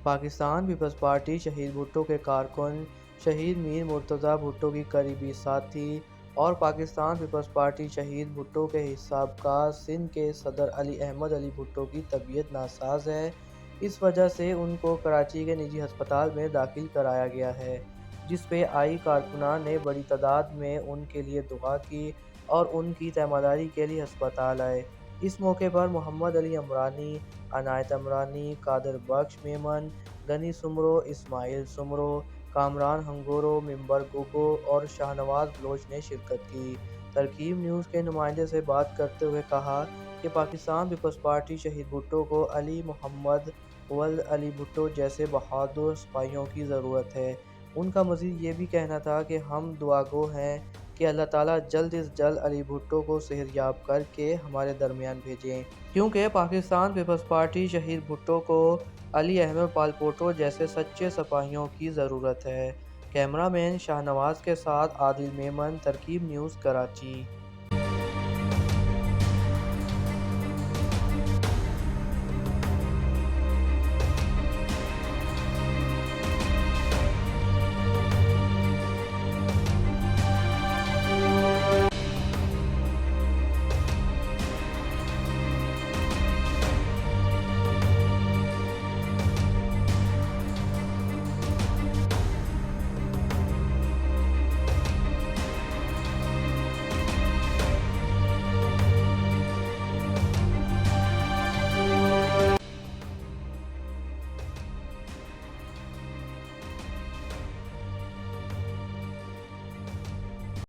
Pakistan peoples party शहीद भुट्टो के कारकुन शहीद मीर मुर्तज़ा भुट्टो की करीबी साथी और पाकिस्तान पीपल्स पार्टी शहीद भुट्टो के हिसाबका सिंध के सदर अली अहमद अली भुट्टो की तबीयत नासाज है। इस वजह से उनको कराची के निजी अस्पताल में दाखिल कराया गया है, जिस पे आई कारकुनान ने बड़ी तादाद में उनके लिए दुआ की और उनकी तैमादारी के लिए अस्पताल आए। इस मौके पर मोहम्मद अली अमरानी, अनायत अमरानी, कादर बख्श मेमन, गनी सुमरो, इस्माइल सुमरो, कामरान हंगोरो, मिंबर गोगो और शाहनवाज बलोच ने शिरकत की। तरकीब न्यूज़ के नुमाइंदे से बात करते हुए कहा कि पाकिस्तान पीपल्स पार्टी शहीद भुट्टो को अली मोहम्मद वल्द अली भुट्टो जैसे बहादुर सिपाहियों की ज़रूरत है। उनका मज़ीद ये भी कहना था कि हम दुआगो हैं कि अल्लाह ताला जल्द से जल्द अली भुट्टो को सेहतयाब करके हमारे दरमियान भेजें, क्योंकि पाकिस्तान पीपल्स पार्टी शहीद भुट्टो को अली अहमद पालपोटो जैसे सच्चे सिपाहियों की ज़रूरत है। कैमरामैन शाहनवाज के साथ आदिल मेमन, तरकीब न्यूज़, कराची।